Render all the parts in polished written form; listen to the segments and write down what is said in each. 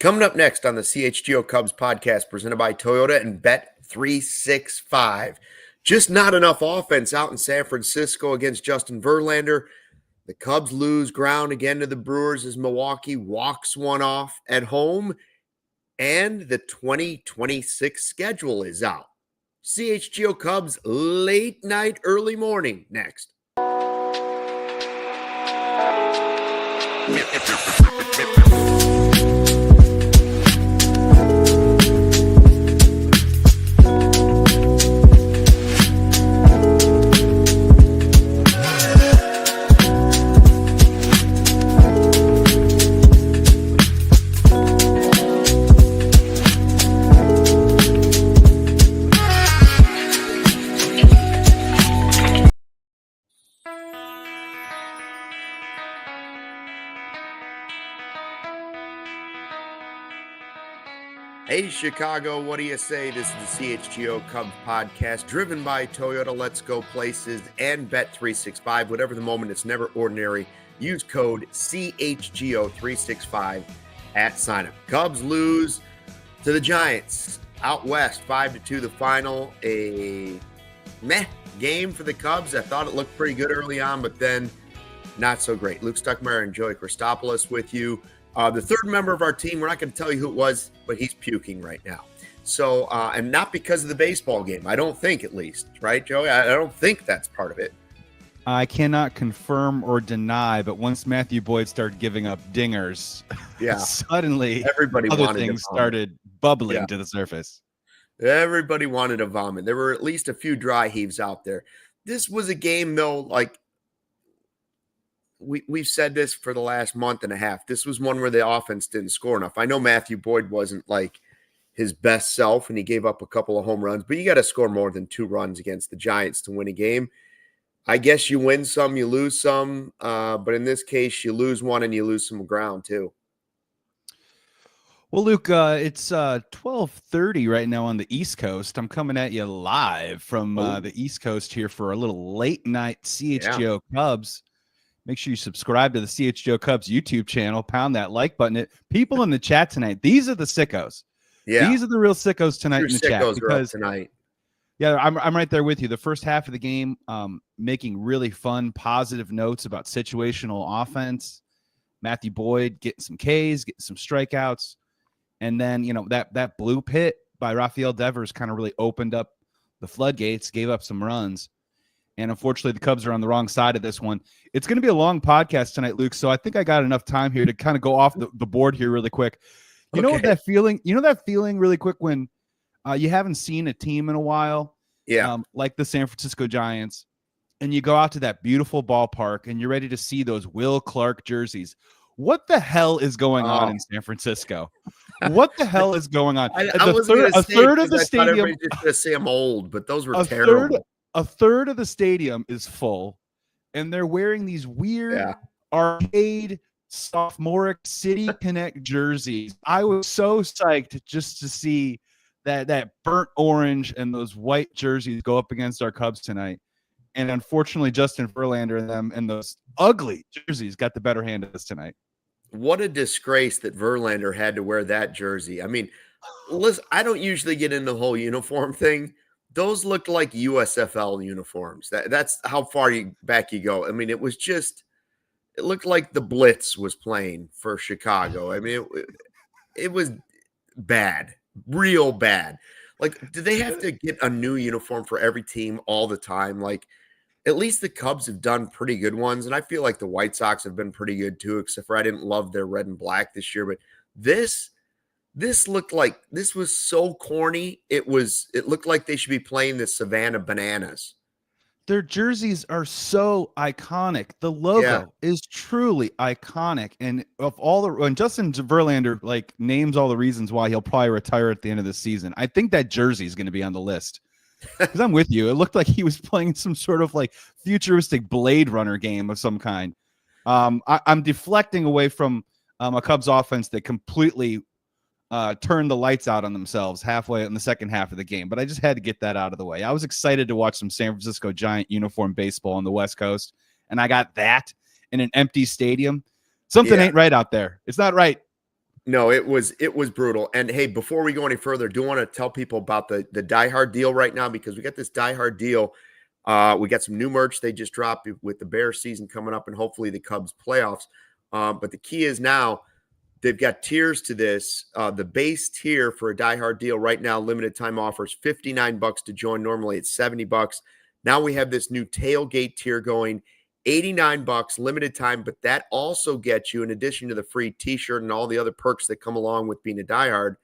Coming up next on the CHGO Cubs podcast presented by Toyota and Bet365. Just not enough offense out in San Francisco against Justin Verlander. The Cubs lose ground again to the Brewers as Milwaukee walks one off at home. And the 2026 schedule is out. CHGO Cubs late night, early morning next. Hey, Chicago, what do you say? This is the CHGO Cubs podcast driven by Toyota, Let's Go Places, and Bet365. Whatever the moment, it's never ordinary. Use code CHGO365 at signup. Cubs lose to the Giants out west, 5-2 the final. A meh game for the Cubs. I thought it looked pretty good early on, but then not so great. Luke Stuckmeyer and Joey Christopoulos with you. The third member of our team, we're not going to tell you who it was, but he's puking right now. So, and not because of the baseball game. I don't think, at least. Right, Joey? I don't think that's part of it. I cannot confirm or deny, but once Matthew Boyd started giving up dingers, suddenly everybody other wanted things started bubbling to the surface. Everybody wanted to vomit. There were at least a few dry heaves out there. This was a game, though, like, We've said this for the last month and a half. This was one where the offense didn't score enough. I know Matthew Boyd wasn't like his best self and he gave up a couple of home runs, but you got to score more than 2 runs against the Giants to win a game. I guess you win some, you lose some, but in this case, you lose one and you lose some ground too. Well, Luke, it's 12:30 right now on the East Coast. I'm coming at you live from the East Coast here for a little late night CHGO Cubs. Make sure you subscribe to the CHGO Cubs YouTube channel. Pound that like button. People in the chat tonight, these are the sickos. Yeah. These are the real sickos tonight in the chat. Because tonight. Yeah, I'm right there with you. The first half of the game, making really fun, positive notes about situational offense. Matthew Boyd getting some Ks, getting some strikeouts. And then, you know, that bloop hit by Rafael Devers kind of really opened up the floodgates, gave up some runs. And unfortunately, the Cubs are on the wrong side of this one. It's going to be a long podcast tonight, Luke. So I think I got enough time here to kind of go off the board here really quick. You know what that feeling? You know that feeling really quick when you haven't seen a team in a while, like the San Francisco Giants, and you go out to that beautiful ballpark and you're ready to see those Will Clark jerseys. What the hell is going on in San Francisco? What the hell is going on? A third of the stadium. Everybody's just going to say I'm old, but those were terrible. A third of the stadium is full, and they're wearing these weird arcade sophomoric City Connect jerseys. I was so psyched just to see that burnt orange and those white jerseys go up against our Cubs tonight. And unfortunately, Justin Verlander and them and those ugly jerseys got the better hand of us tonight. What a disgrace that Verlander had to wear that jersey. I mean, listen, I don't usually get into the whole uniform thing. Those looked like USFL uniforms. That's how far back you go. I mean, it looked like the Blitz was playing for Chicago. I mean, it was bad, real bad. Like, do they have to get a new uniform for every team all the time? Like, at least the Cubs have done pretty good ones, and I feel like the White Sox have been pretty good too, except for I didn't love their red and black this year. But this looked like this was so corny. It looked like they should be playing the Savannah Bananas. Their jerseys are so iconic. The logo is truly iconic. And when Justin Verlander like names all the reasons why he'll probably retire at the end of the season, I think that jersey is going to be on the list. Because I'm with you. It looked like he was playing some sort of like futuristic Blade Runner game of some kind. I'm deflecting away from a Cubs offense that completely turned the lights out on themselves halfway in the second half of the game. But I just had to get that out of the way. I was excited to watch some San Francisco Giant uniform baseball on the West Coast, and I got that in an empty stadium. Something ain't right out there. It's not right. No, it was brutal. And hey, before we go any further, do want to tell people about the Die Hard deal right now, because we got this Die Hard deal. We got some new merch they just dropped with the Bears season coming up and hopefully the Cubs playoffs. But the key is now they've got tiers to this. The base tier for a Die Hard deal right now, limited time offers $59 to join. Normally it's $70. Now we have this new tailgate tier going, $89 limited time, but that also gets you, in addition to the free t-shirt and all the other perks that come along with being a diehard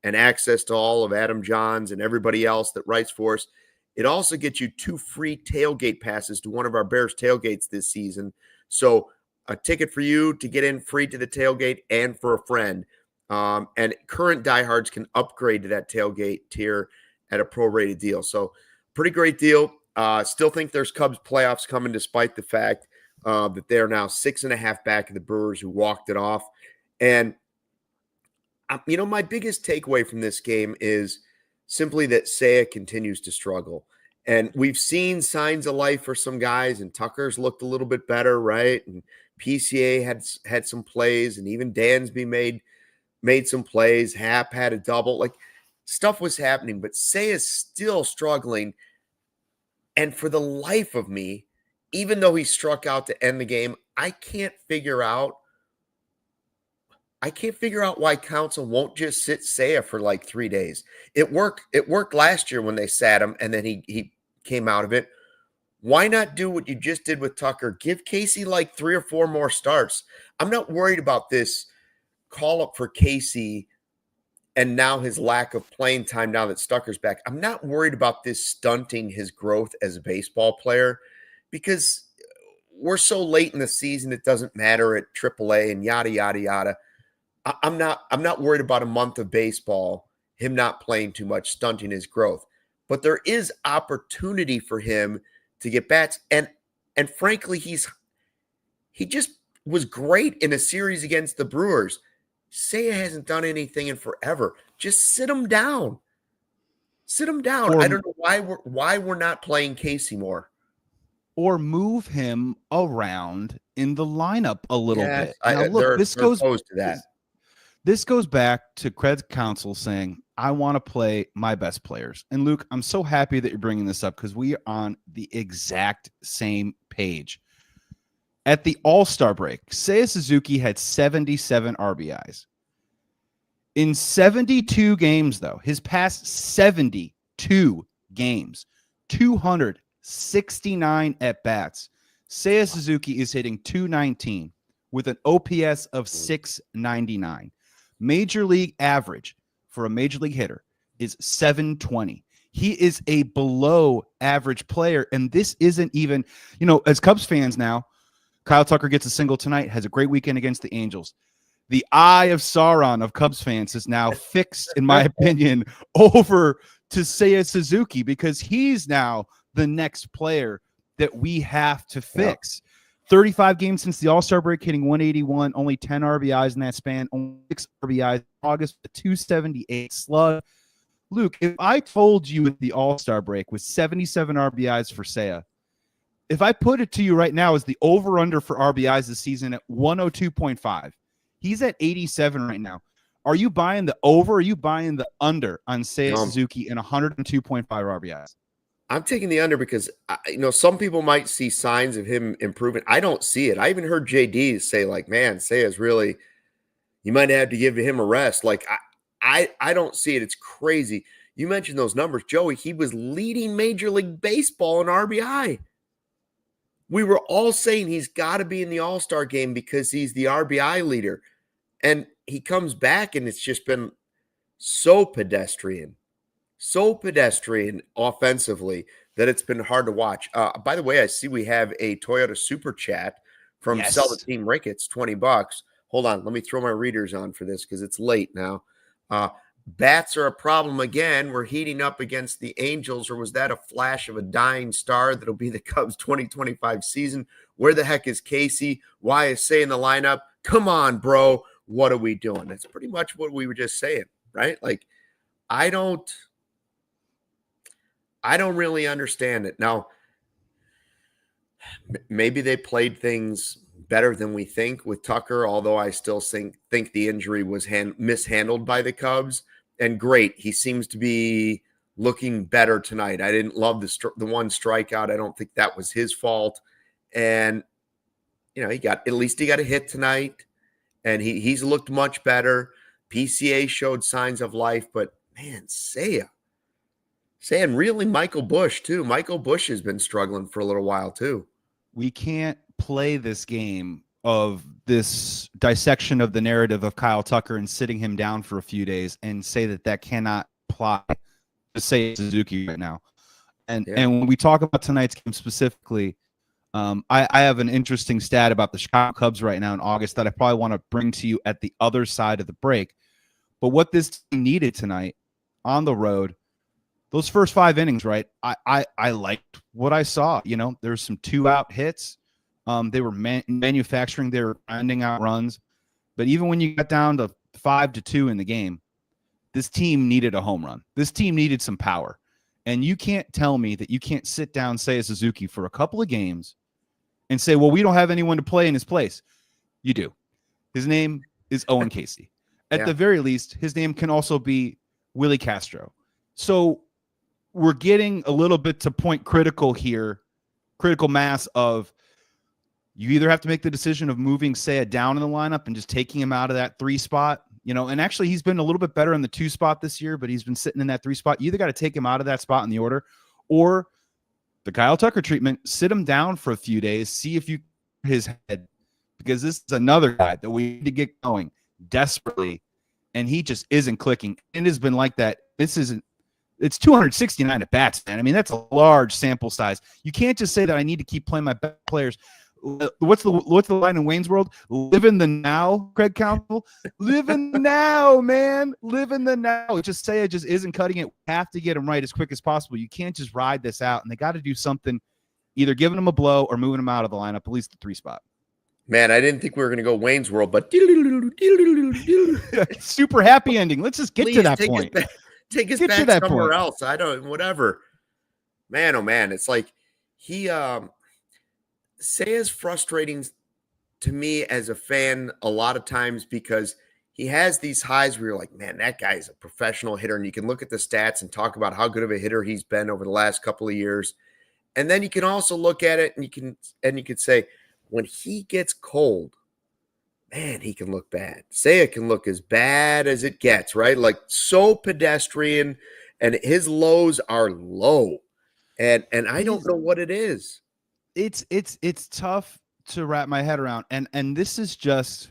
and access to all of Adam Johns and everybody else that writes for us, it also gets you 2 free tailgate passes to one of our Bears tailgates this season. So a ticket for you to get in free to the tailgate and for a friend. And current diehards can upgrade to that tailgate tier at a prorated deal. So pretty great deal. Still think there's Cubs playoffs coming, despite the fact that they're now 6.5 back of the Brewers, who walked it off. And, my biggest takeaway from this game is simply that Seiya continues to struggle. And we've seen signs of life for some guys, and Tucker's looked a little bit better, right? And PCA had some plays, and even Dansby made some plays. Hap had a double. Like, stuff was happening, but Seiya's still struggling. And for the life of me, even though he struck out to end the game, I can't figure out why Counsell won't just sit Seiya for like 3 days. It worked last year when they sat him and then he came out of it. Why not do what you just did with Tucker? Give Casey like 3 or 4 more starts. I'm not worried about this call up for Casey and now his lack of playing time now that Stucker's back. I'm not worried about this stunting his growth as a baseball player, because we're so late in the season, it doesn't matter at AAA and yada, yada, yada. I'm not worried about a month of baseball, him not playing too much, stunting his growth. But there is opportunity for him to get bats. And frankly, he just was great in a series against the Brewers. Seiya hasn't done anything in forever. Just sit him down. Sit him down. I don't know why we're not playing Casey more. Or move him around in the lineup a little bit. Now, look, this goes opposed to that. This goes back to Craig Counsell saying, I want to play my best players. And Luke, I'm so happy that you're bringing this up, because we are on the exact same page. At the All-Star break, Seiya Suzuki had 77 RBIs. In 72 games, though, his past 72 games, 269 at-bats, Seiya Suzuki is hitting .219 with an OPS of .699. Major league average for a major league hitter is .720. He is a below-average player, and this isn't even, as Cubs fans now, Kyle Tucker gets a single tonight, has a great weekend against the Angels. The eye of Sauron of Cubs fans is now fixed, in my opinion, over to Seiya Suzuki, because he's now the next player that we have to fix. 35 games since the All-Star break, hitting 181, only 10 RBIs in that span, only 6 RBIs in August, a 278 slug. Luke, if I told you at the All-Star break with 77 RBIs for Seiya, if I put it to you right now as the over-under for RBIs this season at 102.5, he's at 87 right now. Are you buying the over, or are you buying the under on Seiya Suzuki in 102.5 RBIs? I'm taking the under because, some people might see signs of him improving. I don't see it. I even heard JD say, like, man, Seiya's really, you might have to give him a rest. Like, I don't see it. It's crazy. You mentioned those numbers, Joey. He was leading Major League Baseball in RBI. We were all saying he's got to be in the All-Star game because he's the RBI leader. And he comes back, and it's just been so pedestrian offensively that it's been hard to watch. By the way, I see we have a Toyota Super Chat from Sell the Team Ricketts, $20. Hold on. Let me throw my readers on for this because it's late now. Bats are a problem again. We're heating up against the Angels, or was that a flash of a dying star that'll be the Cubs 2025 season? Where the heck is Casey? Why is Seiya in the lineup? Come on, bro. What are we doing? That's pretty much what we were just saying, right? Like, I don't really understand it. Now, maybe they played things better than we think with Tucker, although I still think the injury was mishandled by the Cubs. And great, he seems to be looking better tonight. I didn't love the one strikeout. I don't think that was his fault. And he got a hit tonight, and he's looked much better. PCA showed signs of life, but man, Seiya, and really Michael Busch too. Michael Busch has been struggling for a little while too. We can't play this game of this dissection of the narrative of Kyle Tucker and sitting him down for a few days and say that cannot apply to Seiya Suzuki right now. And when we talk about tonight's game specifically, I have an interesting stat about the Chicago Cubs right now in August that I probably want to bring to you at the other side of the break. But what this team needed tonight on the road, those first 5 innings, right? I liked what I saw. There's some 2-out hits. They were manufacturing, they were grinding out runs. But even when you got down to 5-2 in the game, this team needed a home run. This team needed some power. And you can't tell me that you can't sit down Seiya Suzuki for a couple of games and say, well, we don't have anyone to play in his place. You do. His name is Owen Casey. At the very least, his name can also be Willie Castro. So we're getting a little bit to point critical here, critical mass of you either have to make the decision of moving Seiya down in the lineup and just taking him out of that 3 spot, and actually he's been a little bit better in the 2 spot this year, but he's been sitting in that 3 spot. You either got to take him out of that spot in the order, or the Kyle Tucker treatment, sit him down for a few days, see if you his head, because this is another guy that we need to get going desperately, and he just isn't clicking. It has been like that. It's 269 at bats, man. I mean, that's a large sample size. You can't just say that I need to keep playing my best players. What's the line in Wayne's World? Live in the now, Craig Counsell. Live in the now, man. Live in the now. Just say it just isn't cutting it. We have to get him right as quick as possible. You can't just ride this out, and they got to do something, either giving him a blow or moving him out of the lineup, at least the 3 spot. Man, I didn't think we were going to go Wayne's World, but super happy ending. Let's just get to that point. Take us back somewhere else. Whatever. Man, oh man, it's like Seiya's frustrating to me as a fan a lot of times because he has these highs where you're like, man, that guy is a professional hitter, and you can look at the stats and talk about how good of a hitter he's been over the last couple of years. And then you can also look at it and you could say, when he gets cold, man, he can look bad. Seiya can look as bad as it gets, right? Like so pedestrian, and his lows are low. And I don't know what it is. It's tough to wrap my head around. And this is just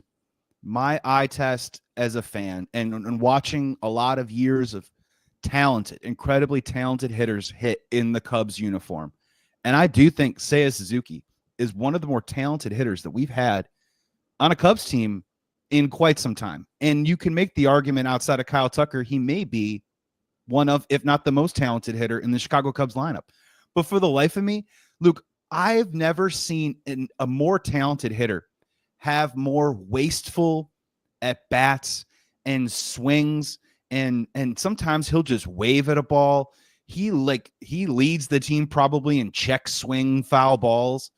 my eye test as a fan and watching a lot of years of incredibly talented hitters hit in the Cubs uniform. And I do think Seiya Suzuki is one of the more talented hitters that we've had on a Cubs team in quite some time. And you can make the argument outside of Kyle Tucker, he may be one of, if not the most talented hitter in the Chicago Cubs lineup. But for the life of me, Luke, I've never seen a more talented hitter have more wasteful at bats and swings. And sometimes he'll just wave at a ball. He leads the team probably in check swing foul balls.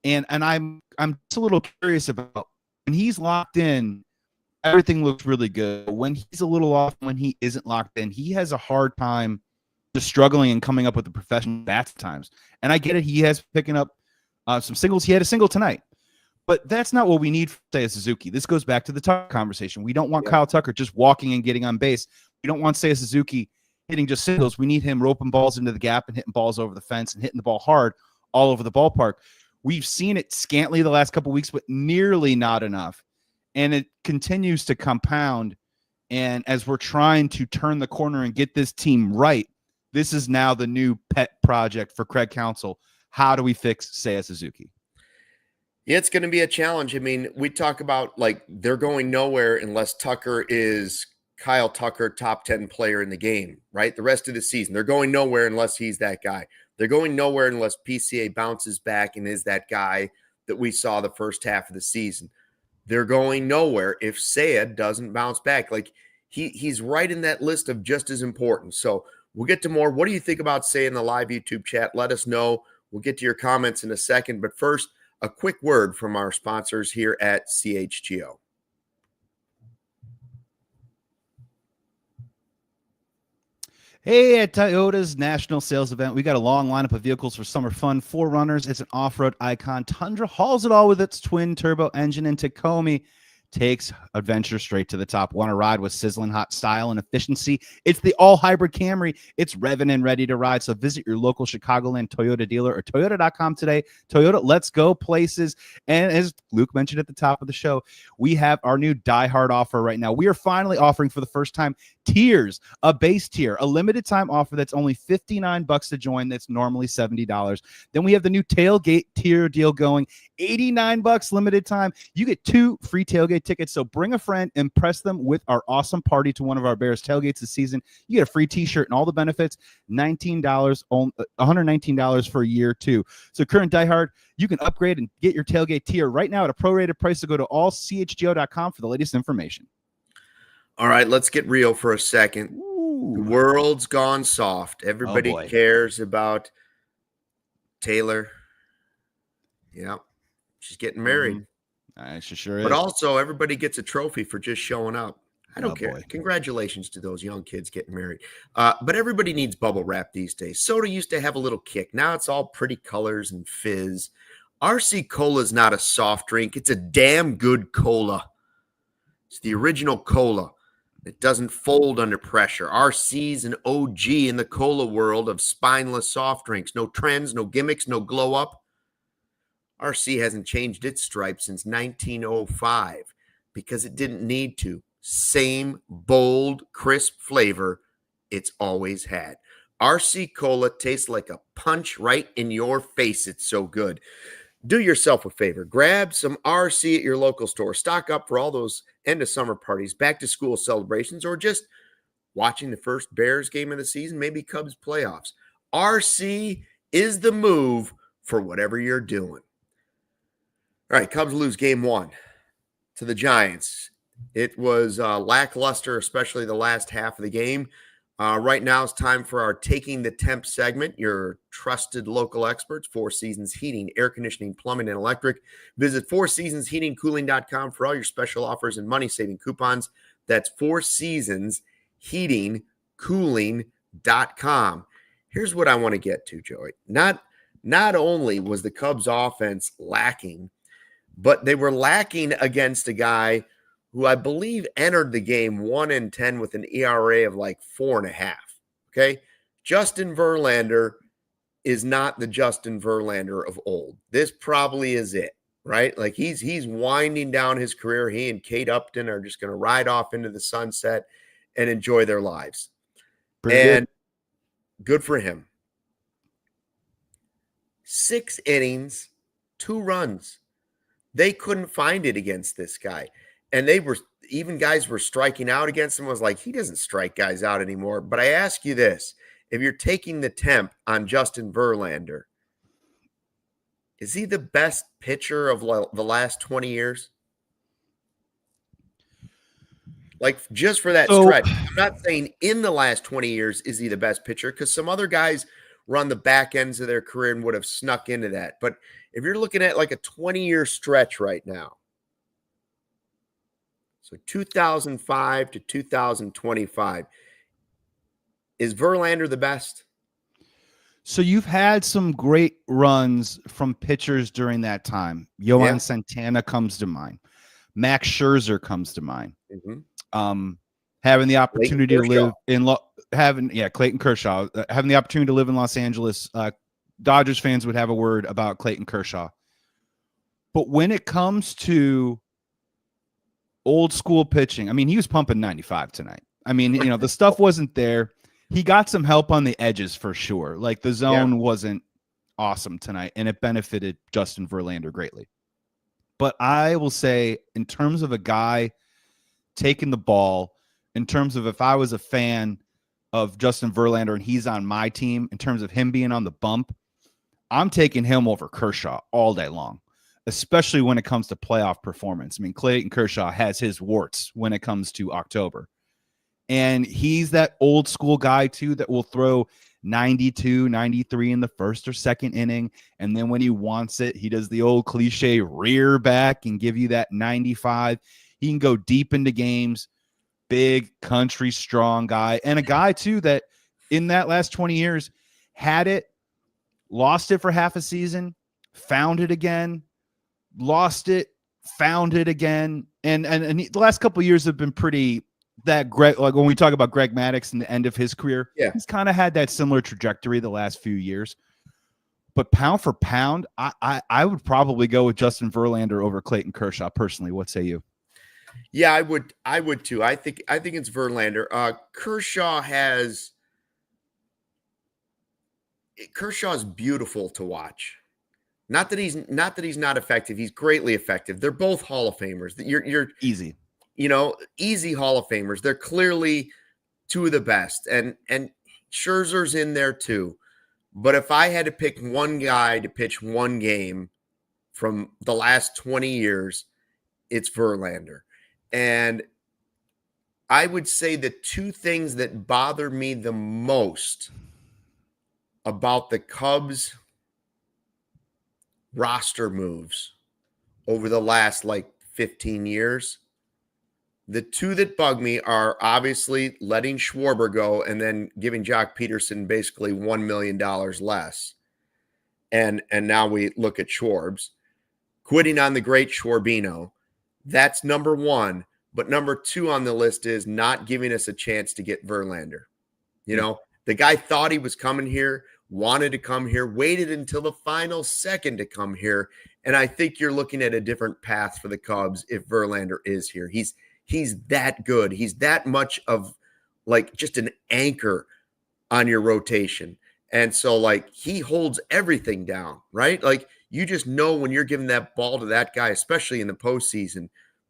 And I'm just a little curious about when he's locked in, everything looks really good. When he's a little off, when he isn't locked in, he has a hard time just struggling and coming up with the professional bats at times. And I get it. He has picking up some singles. He had a single tonight. But that's not what we need for Seiya Suzuki. This goes back to the Tucker conversation. We don't want Kyle Tucker just walking and getting on base. We don't want Seiya Suzuki hitting just singles. We need him roping balls into the gap and hitting balls over the fence and hitting the ball hard all over the ballpark. We've seen it scantly the last couple of weeks, but nearly not enough. And it continues to compound. And as we're trying to turn the corner and get this team right, this is now the new pet project for Craig Counsell. How do we fix Seiya Suzuki? Yeah, it's going to be a challenge. I mean, we talk about like they're going nowhere unless Tucker is Kyle Tucker, top 10 player in the game, right? The rest of the season, they're going nowhere unless he's that guy. They're going nowhere unless PCA bounces back and is that guy that we saw the first half of the season. They're going nowhere if Seiya doesn't bounce back. Like he's right in that list of just as important. So we'll get to more. What do you think about Seiya in the live YouTube chat? Let us know. We'll get to your comments in a second. But first, a quick word from our sponsors here at CHGO. Hey, at Toyota's national sales event, we got a long lineup of vehicles for summer fun. 4Runners, it's an off-road icon. Tundra hauls it all with its twin turbo engine, and Tacoma takes adventure straight to the top. Want to ride with sizzling hot style and efficiency? It's the all-hybrid Camry. It's revving and ready to ride. So visit your local Chicagoland Toyota dealer or Toyota.com today. Toyota, let's go places. And as Luke mentioned at the top of the show, we have our new Die Hard offer right now. We are finally offering for the first time tiers, a base tier, a limited time offer that's only $59 to join. That's normally $70. Then we have the new tailgate tier deal going, $89 limited time. You get 2 free tailgate tickets. So bring a friend, impress them with our awesome party to one of our Bears tailgates this season. You get a free t-shirt and all the benefits, $119 for a year too. So current Die Hard, you can upgrade and get your tailgate tier right now at a prorated price. So go to allchgo.com for the latest information. All right, let's get real for a second. Ooh. The world's gone soft. Everybody cares about Taylor. Yeah, she's getting married. She sure is. But also, everybody gets a trophy for just showing up. I don't care. Boy. Congratulations to those young kids getting married. But everybody needs bubble wrap these days. Soda used to have a little kick. Now it's all pretty colors and fizz. RC Cola is not a soft drink. It's a damn good cola. It's the original cola. It doesn't fold under pressure. RC's an OG in the cola world of spineless soft drinks. No trends, no gimmicks, no glow up. RC hasn't changed its stripe since 1905 because it didn't need to. Same bold, crisp flavor it's always had. RC Cola tastes like a punch right in your face. It's so good. Do yourself a favor. Grab some RC at your local store. Stock up for all those end of summer parties, back to school celebrations, or just watching the first Bears game of the season, maybe Cubs playoffs. RC is the move for whatever you're doing. All right, Cubs lose game 1 to the Giants. It was lackluster, especially the last half of the game. Right now it's time for our Taking the Temp segment, your trusted local experts, Four Seasons Heating, Air Conditioning, Plumbing, and Electric. Visit fourseasonsheatingcooling.com for all your special offers and money-saving coupons. That's fourseasonsheatingcooling.com. Here's what I want to get to, Joey. Not only was the Cubs offense lacking, but they were lacking against a guy who I believe entered the game 1-10 with an ERA of like 4.5. Okay. Justin Verlander is not the Justin Verlander of old. This probably is it, right? Like he's winding down his career. He and Kate Upton are just going to ride off into the sunset and enjoy their lives. Pretty good for him. 6 innings, 2 runs. They couldn't find it against this guy. And guys were striking out against him. Was like, he doesn't strike guys out anymore. But I ask you this, if you're taking the temp on Justin Verlander, is he the best pitcher of the last 20 years? Like, just for that stretch. I'm not saying in the last 20 years is he the best pitcher, because some other guys were on the back ends of their career and would have snuck into that. But if you're looking at like a 20-year stretch right now, so 2005 to 2025, is Verlander the best? So you've had some great runs from pitchers during that time. Yohan Santana comes to mind. Max Scherzer comes to mind. Mm-hmm. Having the opportunity to live in Clayton Kershaw, having the opportunity to live in Los Angeles. Dodgers fans would have a word about Clayton Kershaw. But when it comes to old school pitching, I mean, he was pumping 95 tonight. I mean, the stuff wasn't there. He got some help on the edges for sure. Like the zone wasn't awesome tonight, and it benefited Justin Verlander greatly. But I will say, in terms of a guy taking the ball, in terms of if I was a fan of Justin Verlander and he's on my team, in terms of him being on the bump, I'm taking him over Kershaw all day long, especially when it comes to playoff performance. I mean, Clayton Kershaw has his warts when it comes to October. And he's that old school guy, too, that will throw 92, 93 in the first or second inning. And then when he wants it, he does the old cliche rear back and give you that 95. He can go deep into games. Big, country, strong guy. And a guy, too, that in that last 20 years had it, lost it for half a season, found it again, lost it, found it again. And the last couple of years have been pretty that Greg, like when we talk about Greg Maddux and the end of his career, he's kind of had that similar trajectory the last few years. But pound for pound, I would probably go with Justin Verlander over Clayton Kershaw personally. What say you? Yeah, I would too. I think it's Verlander. Kershaw's beautiful to watch. Not that he's not effective. He's greatly effective. They're both Hall of Famers. You're easy. Easy Hall of Famers. They're clearly two of the best. And Scherzer's in there too. But if I had to pick one guy to pitch one game from the last 20 years, it's Verlander. And I would say the two things that bother me the most about the Cubs roster moves over the last 15 years, the two that bug me are obviously letting Schwarber go and then giving Jock Peterson basically $1 million less. And now we look at Schwarbs. Quitting on the great Schwarbino. That's number one. But number two on the list is not giving us a chance to get Verlander. The guy thought he was coming here, wanted to come here, waited until the final second to come here. And I think you're looking at a different path for the Cubs if Verlander is here. He's that good. He's that much of just an anchor on your rotation. And so he holds everything down, right? You just know when you're giving that ball to that guy, especially in the postseason,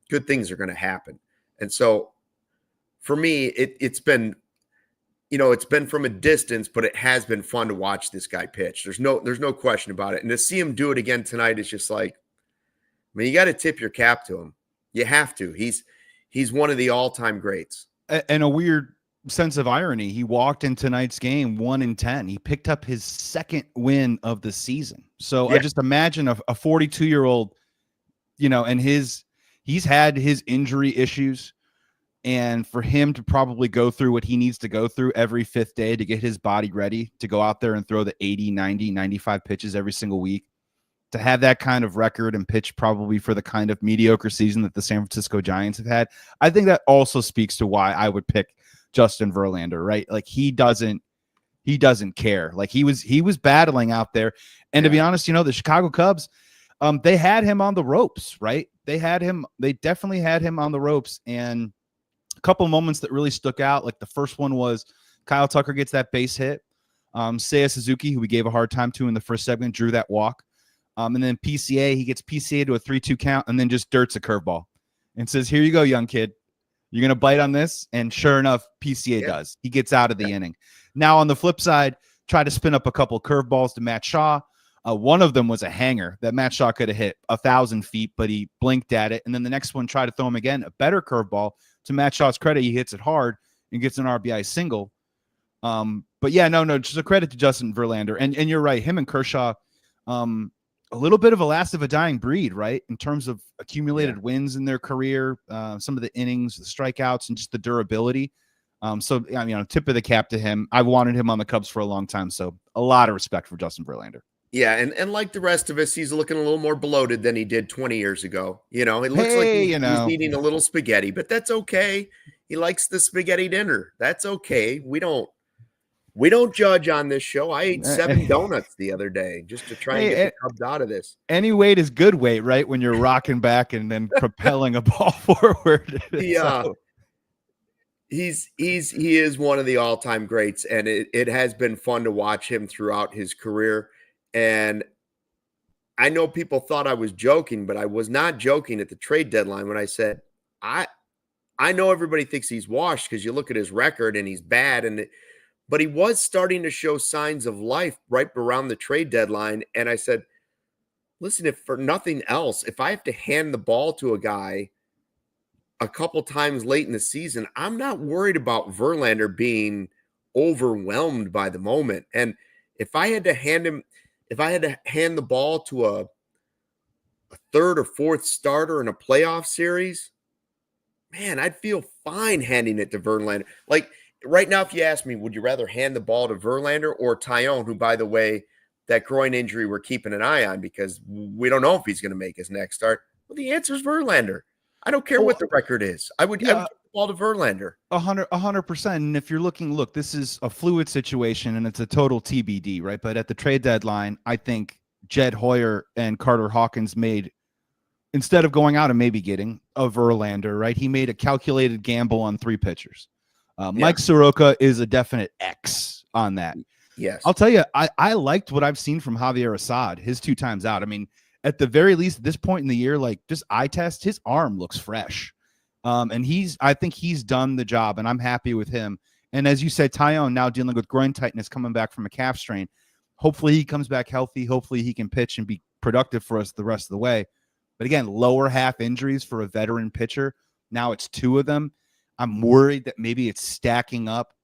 good things are going to happen. And so for me, it's been from a distance, but it has been fun to watch this guy pitch. There's no question about it. And to see him do it again tonight is just you got to tip your cap to him. You have to. He's one of the all-time greats. And a weird sense of irony, he walked in tonight's game 1-10. He picked up his second win of the season. So I just imagine a 42-year-old, and he's had his injury issues. And for him to probably go through what he needs to go through every fifth day to get his body ready to go out there and throw the 80, 90, 95 pitches every single week, to have that kind of record and pitch probably for the kind of mediocre season that the San Francisco Giants have had, I think that also speaks to why I would pick Justin Verlander, right? He doesn't care. He was battling out there. And to be honest, the Chicago Cubs, they had him on the ropes, right? They definitely had him on the ropes. And a couple of moments that really stuck out. The first one was Kyle Tucker gets that base hit. Seiya Suzuki, who we gave a hard time to in the first segment, drew that walk. And then PCA, he gets PCA to a 3-2 count and then just dirts a curveball and says, "Here you go, young kid. You're going to bite on this." And sure enough, PCA does. He gets out of the inning. Now on the flip side, try to spin up a couple curveballs to Matt Shaw. One of them was a hanger that Matt Shaw could have hit 1,000 feet, but he blinked at it. And then the next one tried to throw him again, a better curveball. To Matt Shaw's credit, he hits it hard and gets an RBI single. But yeah, no, just a credit to Justin Verlander. And you're right, him and Kershaw, a little bit of a last of a dying breed, right? In terms of accumulated wins in their career, some of the innings, the strikeouts, and just the durability. So, tip of the cap to him. I've wanted him on the Cubs for a long time. So a lot of respect for Justin Verlander. Yeah, and like the rest of us, he's looking a little more bloated than he did 20 years ago. It looks like he's eating a little spaghetti, but that's okay. He likes the spaghetti dinner. That's okay. We don't judge on this show. I ate 7 donuts the other day just to try and get the Cubs out of this. Any weight is good weight, right? When you're rocking back and then propelling a ball forward. Yeah. He is one of the all-time greats, and it has been fun to watch him throughout his career. And I know people thought I was joking, but I was not joking at the trade deadline when I said, I know everybody thinks he's washed because you look at his record and he's bad, but he was starting to show signs of life right around the trade deadline. And I said, listen, if for nothing else, if I have to hand the ball to a guy a couple times late in the season, I'm not worried about Verlander being overwhelmed by the moment. And if I had to hand the ball to a third or fourth starter in a playoff series, man, I'd feel fine handing it to Verlander. Like right now, if you ask me, would you rather hand the ball to Verlander or Taillon, who, by the way, that groin injury we're keeping an eye on because we don't know if he's going to make his next start? Well, the answer is Verlander. I don't care what the record is. I would give the ball to Verlander. 100%. And if you're looking, look, this is a fluid situation and it's a total TBD, right? But at the trade deadline, I think Jed Hoyer and Carter Hawkins made, instead of going out and maybe getting a Verlander, right? He made a calculated gamble on 3 pitchers. Mike Soroka is a definite X on that. Yes. I'll tell you, I liked what I've seen from Javier Assad, his 2 times out. I mean, at the very least, at this point in the year, like just eye test, his arm looks fresh. And I think he's done the job, and I'm happy with him. And as you said, Taillon now dealing with groin tightness, coming back from a calf strain. Hopefully he comes back healthy. Hopefully he can pitch and be productive for us the rest of the way. But again, lower half injuries for a veteran pitcher. Now it's 2 of them. I'm worried that maybe it's stacking up.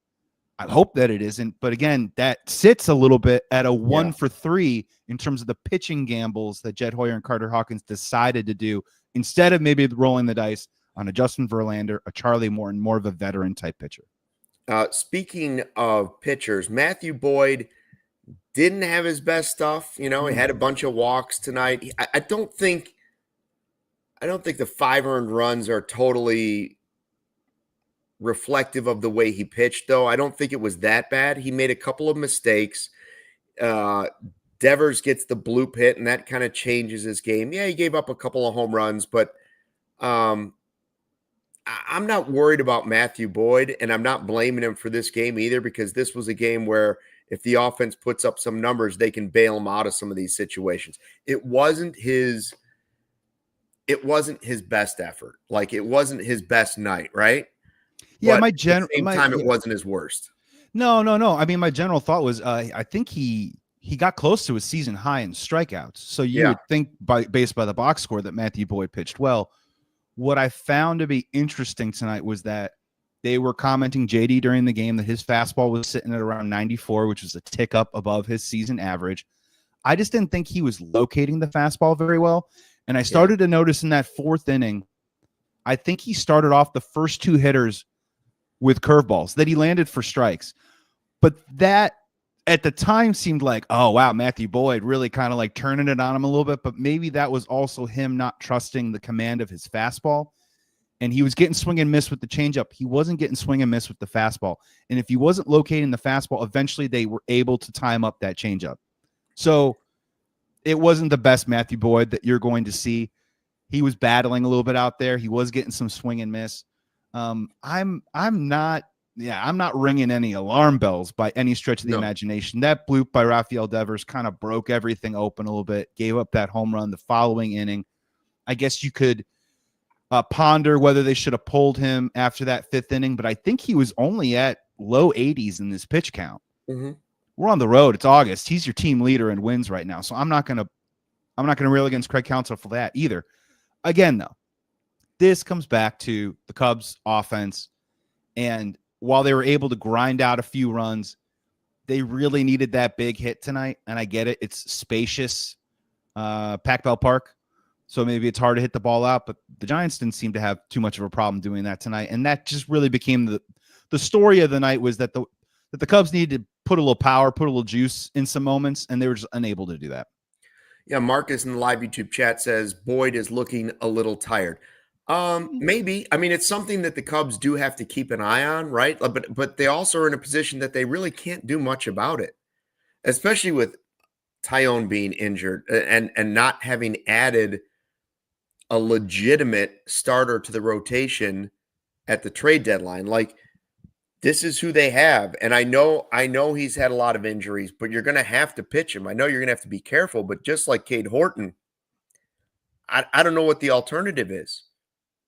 I hope that it isn't. But again, that sits a little bit at a 1 for 3 in terms of the pitching gambles that Jed Hoyer and Carter Hawkins decided to do instead of maybe rolling the dice on a Justin Verlander, a Charlie Morton, more of a veteran type pitcher. Speaking of pitchers, Matthew Boyd didn't have his best stuff. You know, he had a bunch of walks tonight. I don't think the 5 earned runs are totally reflective of the way he pitched, though. I don't think it was that bad. He made a couple of mistakes. Devers gets the bloop hit, and that kind of changes his game. Yeah, he gave up a couple of home runs, but I'm not worried about Matthew Boyd, and I'm not blaming him for this game either, because this was a game where if the offense puts up some numbers, they can bail him out of some of these situations. It wasn't his best effort. Like, it wasn't his best night, right? Yeah, but at the same time, it wasn't his worst. No. I mean, my general thought was I think he got close to his season high in strikeouts. So you would think, based by the box score, that Matthew Boyd pitched well. What I found to be interesting tonight was that they were commenting, JD, during the game, that his fastball was sitting at around 94, which was a tick up above his season average. I just didn't think he was locating the fastball very well. And I started to notice in that 4th inning, I think he started off the first 2 hitters with curveballs that he landed for strikes. But that at the time seemed like, oh, wow, Matthew Boyd really kind of like turning it on him a little bit. But maybe that was also him not trusting the command of his fastball. And he was getting swing and miss with the changeup. He wasn't getting swing and miss with the fastball. And if he wasn't locating the fastball, eventually they were able to time up that changeup. So it wasn't the best Matthew Boyd that you're going to see. He was battling a little bit out there. He was getting some swing and miss. I'm not ringing any alarm bells by any stretch of the imagination. That bloop by Rafael Devers kind of broke everything open a little bit, gave up that home run the following inning. I guess you could ponder whether they should have pulled him after that 5th inning, but I think he was only at low 80s in this pitch count. Mm-hmm. We're on the road. It's August. He's your team leader in wins right now. So I'm not going to rail against Craig Counsell for that either. Again, though, this comes back to the Cubs offense. And while they were able to grind out a few runs, they really needed that big hit tonight. And I get it. It's spacious, Pac Bell Park. So maybe it's hard to hit the ball out, but the Giants didn't seem to have too much of a problem doing that tonight. And that just really became the story of the night, was that the Cubs needed to put a little power, put a little juice in some moments, and they were just unable to do that. Yeah, Marcus in the live YouTube chat says Boyd is looking a little tired. Maybe. I mean, it's something that the Cubs do have to keep an eye on, right? But they also are in a position that they really can't do much about it, especially with Taillon being injured and not having added a legitimate starter to the rotation at the trade deadline. Like, this is who they have. And I know he's had a lot of injuries, but you're going to have to pitch him. I know you're going to have to be careful, but just like Cade Horton, I don't know what the alternative is,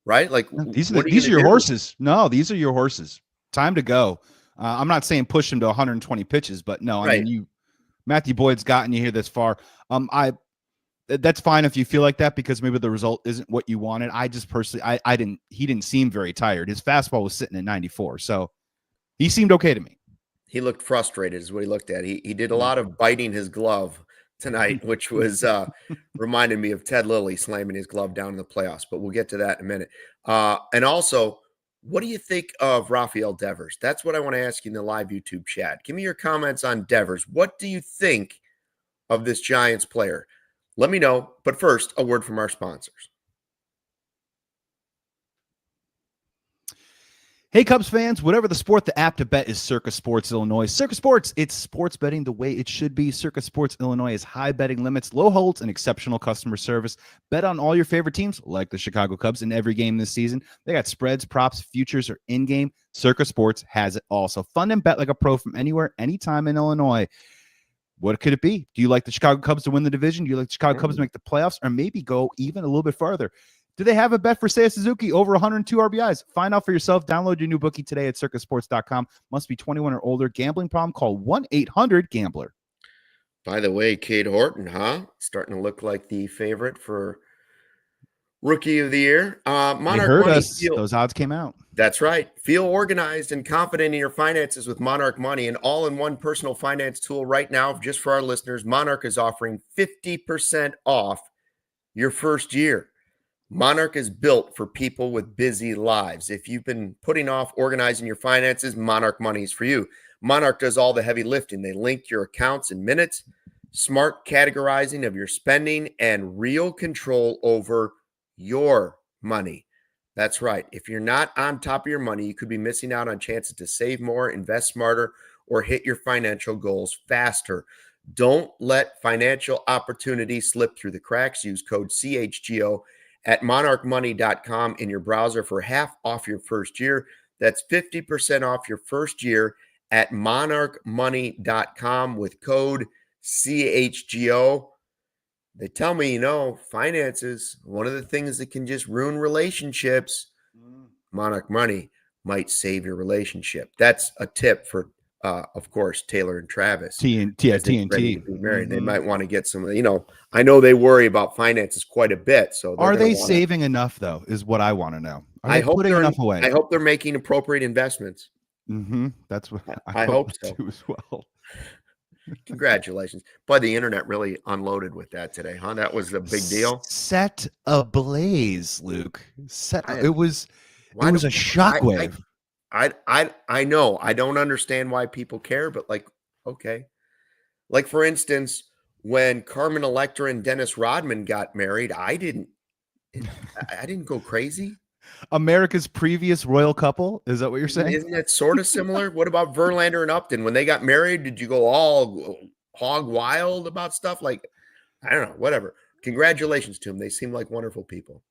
right? Like, these are your horses. No, these are your horses. Time to go. I'm not saying push him to 120 pitches, but no, I mean, Matthew Boyd's gotten you here this far. That's fine if you feel like that, because maybe the result isn't what you wanted. I just personally, he didn't seem very tired. His fastball was sitting at 94. So he seemed okay to me. He looked frustrated is what he looked at. He did a lot of biting his glove tonight, which was reminded me of Ted Lilly slamming his glove down in the playoffs, but we'll get to that in a minute. And also, what do you think of Rafael Devers? That's what I want to ask you in the live YouTube chat. Give me your comments on Devers. What do you think of this Giants player? Let me know. But first, a word from our sponsors. Hey, Cubs fans, whatever the sport, the app to bet is Circa Sports Illinois. Circa Sports, it's sports betting the way it should be. Circa Sports Illinois has high betting limits, low holds, and exceptional customer service. Bet on all your favorite teams, like the Chicago Cubs, in every game this season. They got spreads, props, futures, or in-game. Circa Sports has it all. So fun and bet like a pro from anywhere, anytime in Illinois. What could it be? Do you like the Chicago Cubs to win the division? Do you like the Chicago Cubs to make the playoffs? Or maybe go even a little bit farther? Do they have a bet for Seiya Suzuki over 102 RBIs? Find out for yourself. Download your new bookie today at circusports.com. Must be 21 or older. Gambling problem? Call 1-800-GAMBLER. By the way, Cade Horton, starting to look like the favorite for Rookie of the Year. Monarch heard Money. Those odds came out. That's right. Feel organized and confident in your finances with Monarch Money, an all-in-one personal finance tool. Right now, just for our listeners, Monarch is offering 50% off your first year. Monarch is built for people with busy lives. If you've been putting off organizing your finances, Monarch Money is for you. Monarch does all the heavy lifting. They link your accounts in minutes, smart categorizing of your spending, and real control over your money. That's right. If you're not on top of your money, you could be missing out on chances to save more, invest smarter, or hit your financial goals faster. Don't let financial opportunities slip through the cracks. Use code CHGO at monarchmoney.com in your browser for half off your first year. That's 50% off your first year at monarchmoney.com with code CHGO. They tell me, finances, one of the things that can just ruin relationships. Monarch Money might save your relationship. That's a tip for, of course, Taylor and Travis. TNT. Married. They might want to get some, I know they worry about finances quite a bit. So are they saving enough, though, is what I want to know. I hope they're enough away. I hope they're making appropriate investments. That's what I hope so too as well. Congratulations. Boy, the internet really unloaded with that today, huh? That was a big deal. Set ablaze, Luke. It was a shockwave. I know. I don't understand why people care, but okay. Like, for instance, when Carmen Electra and Dennis Rodman got married, I didn't go crazy. America's previous royal couple? Is that what you're saying? Isn't that sort of similar? What about Verlander and Upton? When they got married, did you go all hog wild about stuff? I don't know, whatever. Congratulations to them. They seem like wonderful people.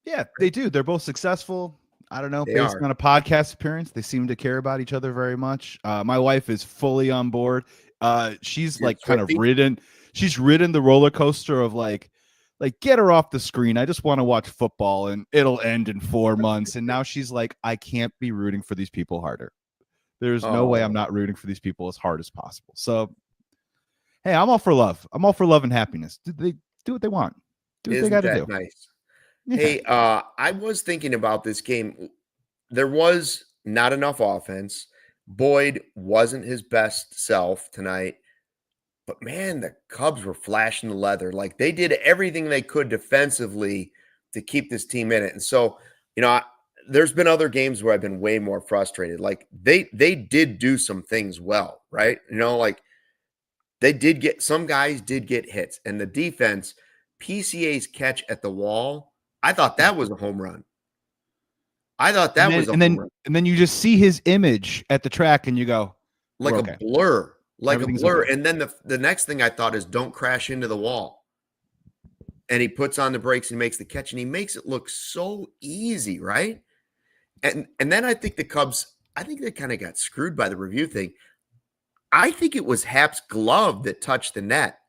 Yeah, they do. They're both successful. I don't know, based on a podcast appearance, they seem to care about each other very much. My wife is fully on board. She's ridden the roller coaster of get her off the screen. I just want to watch football and it'll end in 4 months. And now she's like, I can't be rooting for these people harder. There's no way I'm not rooting for these people as hard as possible. So, hey, I'm all for love. I'm all for love and happiness. They do what they want. Do what they got to do. Nice. Yeah. Hey, I was thinking about this game. There was not enough offense. Boyd wasn't his best self tonight. But, man, the Cubs were flashing the leather. They did everything they could defensively to keep this team in it. And so, there's been other games where I've been way more frustrated. They did do some things well, right? Some guys did get hits. And the defense, PCA's catch at the wall, I thought that was a home run. And then you just see his image at the track and you go, a blur. Okay. And then the next thing I thought is don't crash into the wall. And he puts on the brakes and makes the catch, and he makes it look so easy, right? And then I think the Cubs, they kind of got screwed by the review thing. I think it was Happ's glove that touched the net.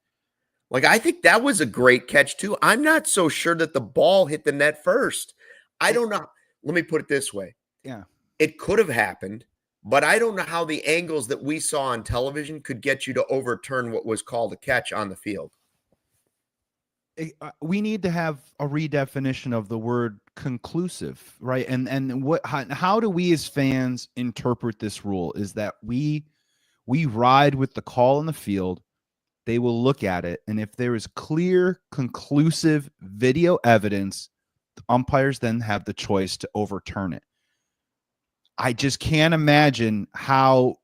I think that was a great catch too. I'm not so sure that the ball hit the net first. I don't know. Let me put it this way. Yeah. It could have happened. But I don't know how the angles that we saw on television could get you to overturn what was called a catch on the field. We need to have a redefinition of the word conclusive, right? And how do we as fans interpret this rule? Is that we We ride with the call in the field. They will look at it, and if there is clear, conclusive video evidence, the umpires then have the choice to overturn it. I just can't imagine how,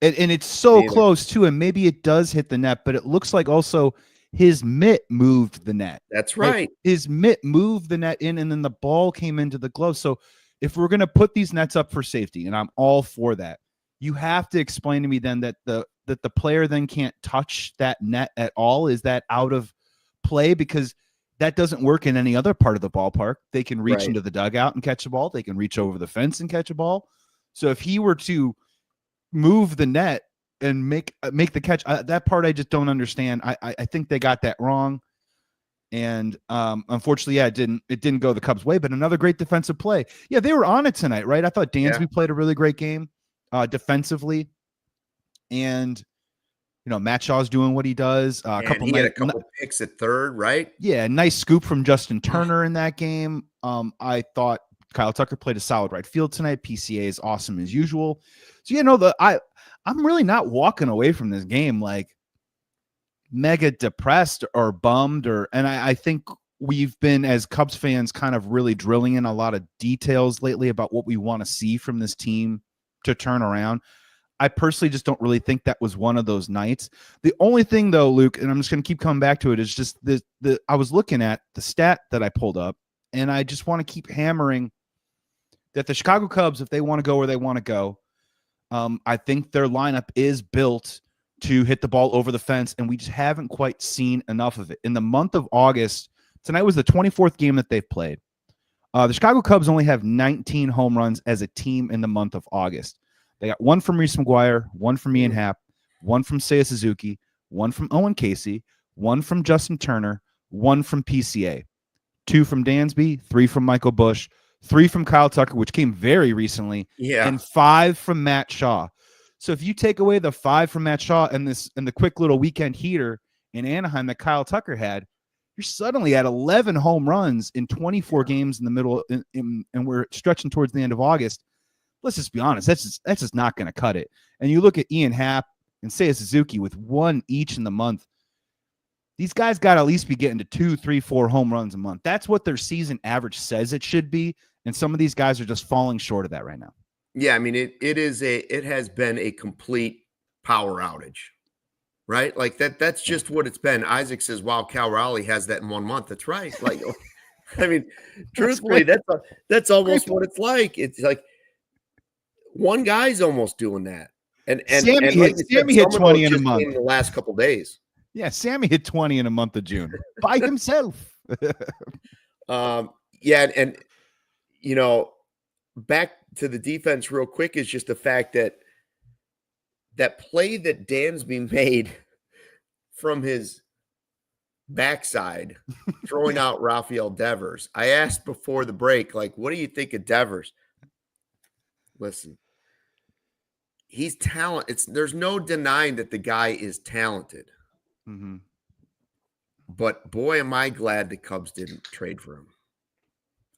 and it's so close too, and maybe it does hit the net, but it looks like also his mitt moved the net. That's right. His mitt moved the net in, and then the ball came into the glove. So if we're going to put these nets up for safety, and I'm all for that, you have to explain to me then that the player then can't touch that net at all. Is that out of play? Because that doesn't work in any other part of the ballpark. They can reach into the dugout and catch a ball. They can reach over the fence and catch a ball. So if he were to move the net and make the catch, that part I just don't understand. I think they got that wrong. And unfortunately, yeah, it didn't go the Cubs' way, but another great defensive play. Yeah, they were on it tonight, right? I thought Dansby played a really great game defensively. And, Matt Shaw's doing what he does. He had a couple picks at third, right? Yeah, nice scoop from Justin Turner in that game. I thought Kyle Tucker played a solid right field tonight. PCA is awesome as usual. So, I'm really not walking away from this game like mega depressed or bummed, and I think we've been, as Cubs fans, kind of really drilling in a lot of details lately about what we want to see from this team to turn around. I personally just don't really think that was one of those nights. The only thing, though, Luke, and I'm just going to keep coming back to it, is just I was looking at the stat that I pulled up, and I just want to keep hammering that the Chicago Cubs, if they want to go where they want to go, I think their lineup is built to hit the ball over the fence, and we just haven't quite seen enough of it. In the month of August, tonight was the 24th game that they've played. The Chicago Cubs only have 19 home runs as a team in the month of August. They got one from Reese McGuire, one from Ian Happ, one from Seiya Suzuki, one from Owen Casey, one from Justin Turner, one from PCA, two from Dansby, three from Michael Busch, three from Kyle Tucker, which came very recently, and five from Matt Shaw. So if you take away the five from Matt Shaw and the quick little weekend heater in Anaheim that Kyle Tucker had, you're suddenly at 11 home runs in 24 games in the middle, and we're stretching towards the end of August. Let's just be honest. That's just not going to cut it. And you look at Ian Happ and Seiya Suzuki with one each in the month. These guys got to at least be getting to 2, 3, 4 home runs a month. That's what their season average says it should be. And some of these guys are just falling short of that right now. Yeah, I mean, it has been a complete power outage, right? Like that's just what it's been. Isaac says, wow, Cal Raleigh has that in 1 month. That's right. Like, I mean, truthfully, that's almost what it's like. It's like one guy's almost doing that. And Sammy hit 20 in a month in the last couple of days. Yeah, Sammy hit 20 in a month of June by himself. Yeah, and back to the defense real quick is just the fact that play that Dansby made from his backside, throwing out Rafael Devers. I asked before the break, like, what do you think of Devers? Listen, he's talented. There's no denying that the guy is talented. Mm-hmm. But boy, am I glad the Cubs didn't trade for him.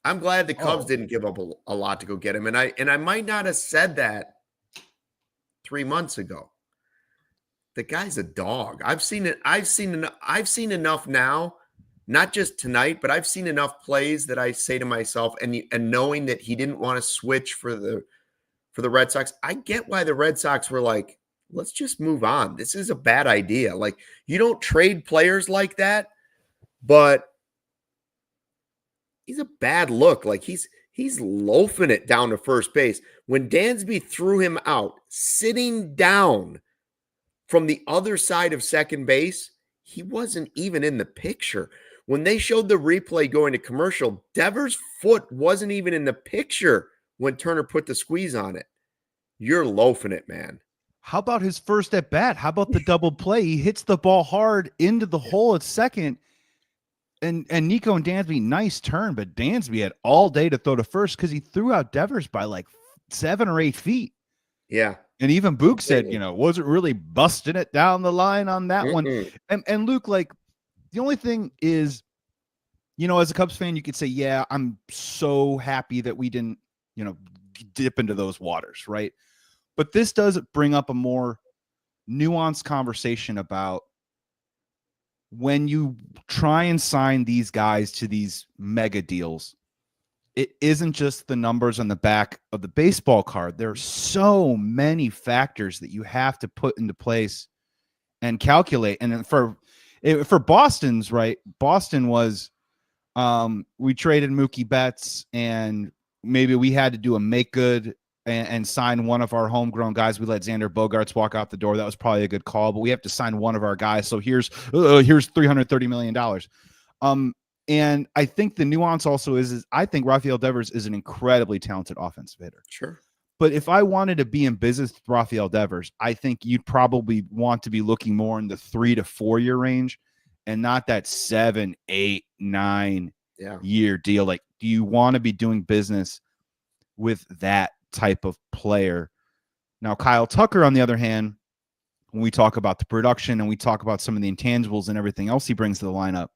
I'm glad the Cubs didn't give up a lot to go get him. And I might not have said that 3 months ago. The guy's a dog. I've seen it. I've seen enough now, not just tonight, but I've seen enough plays that I say to myself, and knowing that he didn't want to switch for the Red Sox, I get why the Red Sox were like, let's just move on. This is a bad idea. Like, you don't trade players like that, but he's a bad look. Like, he's loafing it down to first base. When Dansby threw him out, sitting down from the other side of second base, he wasn't even in the picture. When they showed the replay going to commercial, Devers' foot wasn't even in the picture when Turner put the squeeze on it. You're loafing it, man. How about his first at bat? How about the double play? He hits the ball hard into the hole at second. And Nico and Dansby, nice turn, but Dansby had all day to throw to first because he threw out Devers by like 7 or 8 feet. Yeah. And even Book said, wasn't really busting it down the line on that one. And Luke, like, the only thing is, as a Cubs fan, you could say, yeah, I'm so happy that we didn't, dip into those waters, right? But this does bring up a more nuanced conversation about when you try and sign these guys to these mega deals. It isn't just the numbers on the back of the baseball card. There are so many factors that you have to put into place and calculate. And for Boston's, right, Boston was we traded Mookie Betts, and maybe we had to do a make good and sign one of our homegrown guys. We let Xander Bogaerts walk out the door. That was probably a good call, but we have to sign one of our guys. So here's $330 million. And I think the nuance also is I think Rafael Devers is an incredibly talented offensive hitter. Sure. But if I wanted to be in business with Rafael Devers, I think you'd probably want to be looking more in the 3 to 4 year range and not that 7, 8, 9 year deal. Like, do you want to be doing business with that type of player? Now, Kyle Tucker, on the other hand, when we talk about the production and we talk about some of the intangibles and everything else he brings to the lineup,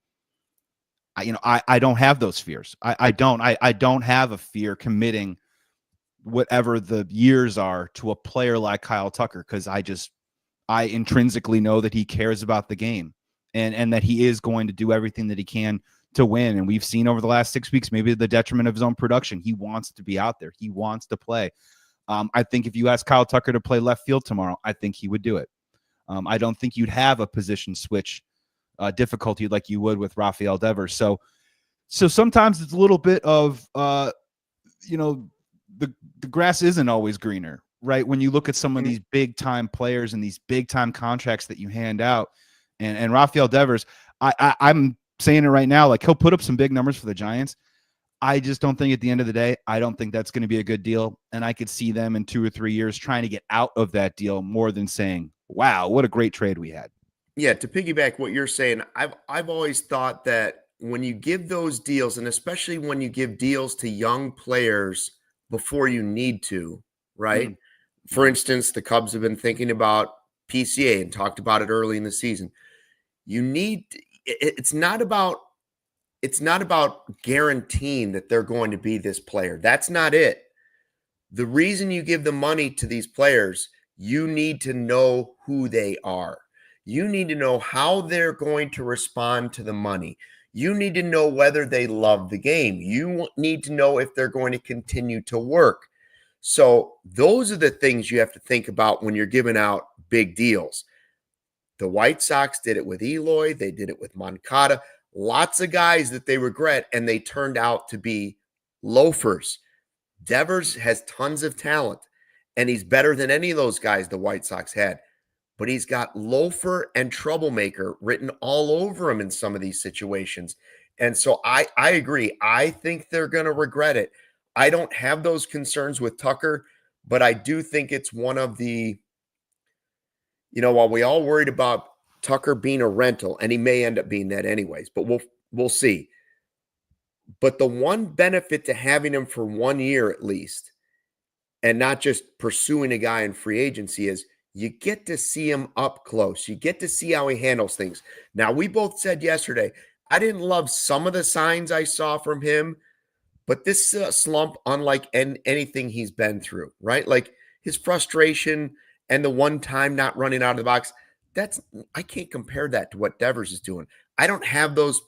I don't have those fears. I don't have a fear committing whatever the years are to a player like Kyle Tucker, because I intrinsically know that he cares about the game and that he is going to do everything that he can to win. And we've seen over the last 6 weeks, maybe the detriment of his own production, he wants to be out there. He wants to play. I think if you ask Kyle Tucker to play left field tomorrow, I think he would do it. I don't think you'd have a position switch difficulty like you would with Rafael Devers. So sometimes it's a little bit of, the grass isn't always greener, right? When you look at some of these big time players and these big time contracts that you hand out, and Rafael Devers, I'm saying it right now, like he'll put up some big numbers for the Giants. I just don't think at the end of the day, I don't think that's going to be a good deal. And I could see them in 2 or 3 years trying to get out of that deal more than saying, wow, what a great trade we had. Yeah, to piggyback what you're saying, I've always thought that when you give those deals, and especially when you give deals to young players before you need to, right? For instance, the Cubs have been thinking about PCA and talked about it early in the season. It's not about guaranteeing that they're going to be this player. That's not it. The reason you give the money to these players, you need to know who they are. You need to know how they're going to respond to the money. You need to know whether they love the game. You need to know if they're going to continue to work. So those are the things you have to think about when you're giving out big deals. The White Sox did it with Eloy. They did it with Moncada. Lots of guys that they regret, and they turned out to be loafers. Devers has tons of talent, and he's better than any of those guys the White Sox had. But he's got loafer and troublemaker written all over him in some of these situations. And so I agree. I think they're going to regret it. I don't have those concerns with Tucker, but I do think it's one of the, while we all worried about Tucker being a rental, and he may end up being that anyways, but we'll see. But the one benefit to having him for 1 year at least, and not just pursuing a guy in free agency, is you get to see him up close. You get to see how he handles things. Now, we both said yesterday, I didn't love some of the signs I saw from him, but this slump, unlike anything he's been through, right? Like his frustration and the one time not running out of the box, I can't compare that to what Devers is doing. I don't have those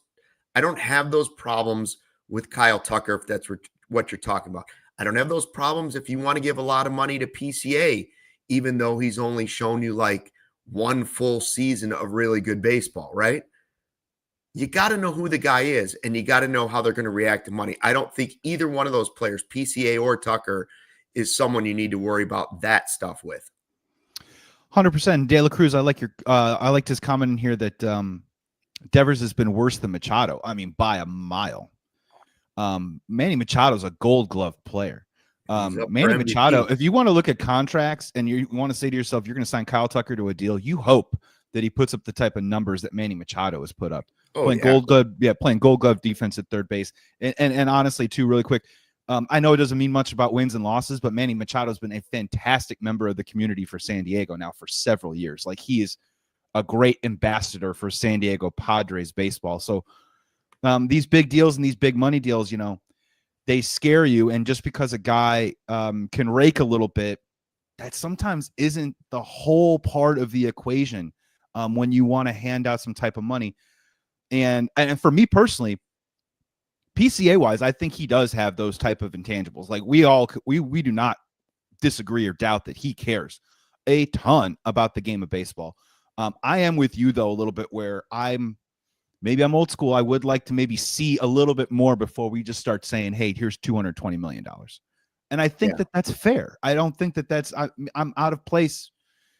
problems with Kyle Tucker, if that's what you're talking about. I don't have those problems if you want to give a lot of money to PCA, even though he's only shown you like one full season of really good baseball, right? You got to know who the guy is, and you got to know how they're going to react to money. I don't think either one of those players, PCA or Tucker, is someone you need to worry about that stuff with. 100%. De La Cruz, I liked his comment in here that Devers has been worse than Machado. I mean, by a mile. Manny Machado's a Gold Glove player. Manny Machado, if you want to look at contracts and you want to say to yourself, you're going to sign Kyle Tucker to a deal, you hope that he puts up the type of numbers that Manny Machado has put up. Playing Gold Glove defense at third base. And honestly, too, really quick, I know it doesn't mean much about wins and losses, but Manny Machado's been a fantastic member of the community for San Diego now for several years. Like, he is a great ambassador for San Diego Padres baseball. So these big deals and these big money deals, they scare you. And just because a guy can rake a little bit that sometimes isn't the whole part of the equation when you want to hand out some type of money. And for me personally, PCA wise, I think he does have those type of intangibles. Like we do not disagree or doubt that he cares a ton about the game of baseball. I am with you though a little bit where I'm old school. I would like to maybe see a little bit more before we just start saying, hey, here's $220 million. And I think that that's fair. I don't think that I'm out of place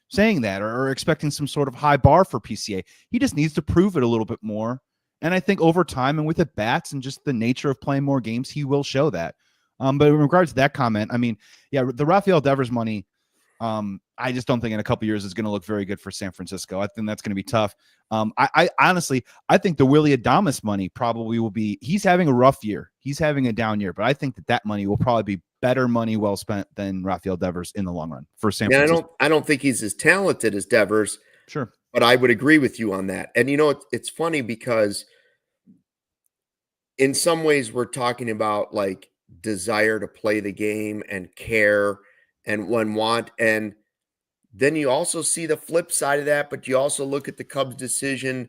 saying that or expecting some sort of high bar for PCA. He just needs to prove it a little bit more. And I think over time and with the bats and just the nature of playing more games, he will show that. But in regards to that comment, I mean, yeah, the Rafael Devers money, I just don't think in a couple years is going to look very good for San Francisco. I think that's going to be tough. I honestly, I think the Willy Adames money probably will be, he's having a rough year. He's having a down year, but I think that money will probably be better money well spent than Rafael Devers in the long run for San Francisco. I don't think he's as talented as Devers. Sure. But I would agree with you on that. And, it's funny because in some ways we're talking about like desire to play the game and care and want. And then you also see the flip side of that, but you also look at the Cubs decision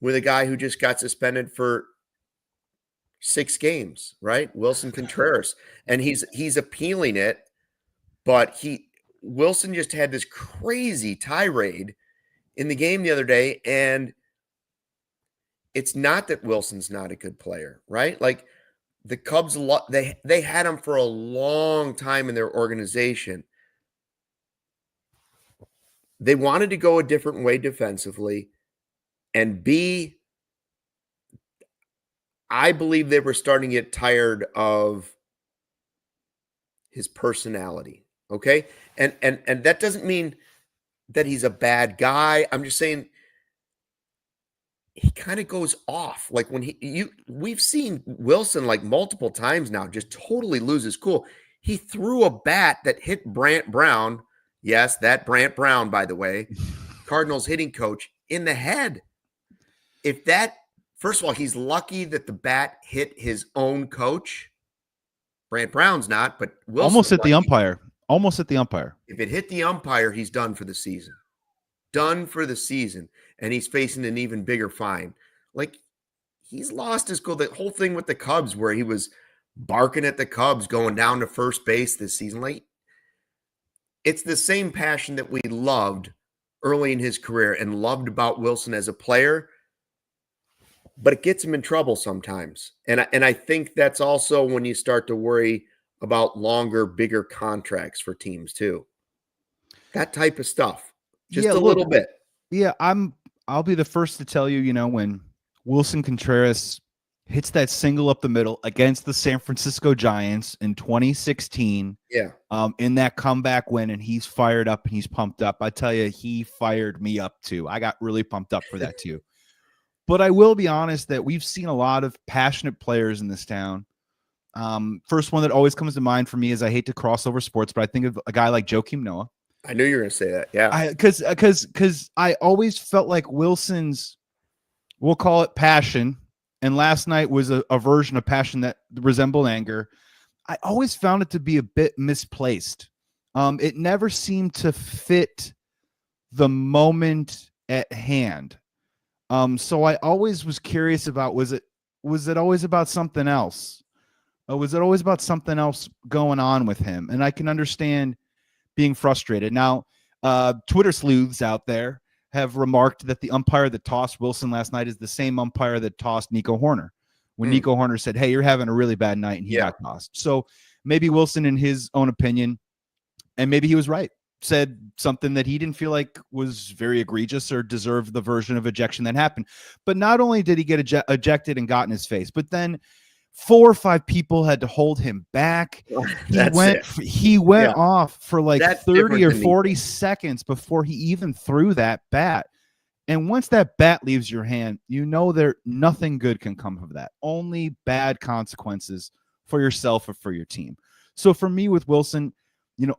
with a guy who just got suspended for 6 games, right? Willson Contreras. And he's appealing it, but Willson just had this crazy tirade in the game the other day, and it's not that Wilson's not a good player, right? Like the Cubs, they had him for a long time in their organization. They wanted to go a different way defensively, and B, I believe they were starting to get tired of his personality. Okay. And that doesn't mean that he's a bad guy. I'm just saying he kind of goes off. Like when we've seen Willson like multiple times now, just totally lose his cool. He threw a bat that hit Brant Brown. Yes, that Brant Brown, by the way, Cardinals hitting coach, in the head. First of all, he's lucky that the bat hit his own coach. Brant Brown's not, but Willson's almost at lucky. the umpire. Almost at the umpire. If it hit the umpire, he's done for the season. Done for the season. And he's facing an even bigger fine. Like, he's lost his cool. The whole thing with the Cubs where he was barking at the Cubs going down to first base this season. Like, it's the same passion that we loved early in his career and loved about Willson as a player, but it gets him in trouble sometimes. And I think that's also when you start to worry about longer, bigger contracts for teams too. That type of stuff. Just a little bit. Yeah, I'll be the first to tell you, when Willson Contreras hits that single up the middle against the San Francisco Giants in 2016. Yeah. In that comeback win, and he's fired up and he's pumped up. I tell you, he fired me up too. I got really pumped up for that too. But I will be honest that we've seen a lot of passionate players in this town. First one that always comes to mind for me is, I hate to cross over sports, but I think of a guy like Joakim Noah. I knew you were going to say that. Yeah. Because I always felt like Wilson's, we'll call it passion, and last night was a version of passion that resembled anger. I always found it to be a bit misplaced. It never seemed to fit the moment at hand. So I always was curious about, was it always about something else? Was it always about something else going on with him? And I can understand being frustrated. Now, Twitter sleuths out there have remarked that the umpire that tossed Willson last night is the same umpire that tossed Nico Horner when Nico Horner said, hey, you're having a really bad night, and he got tossed. So maybe Willson, in his own opinion, and maybe he was right, said something that he didn't feel like was very egregious or deserved the version of ejection that happened. But not only did he get ejected and got in his face, but then 4 or 5 people had to hold him back. He went off for like 30 or 40 seconds before he even threw that bat. And once that bat leaves your hand, nothing good can come of that. Only bad consequences for yourself or for your team. So for me with Willson,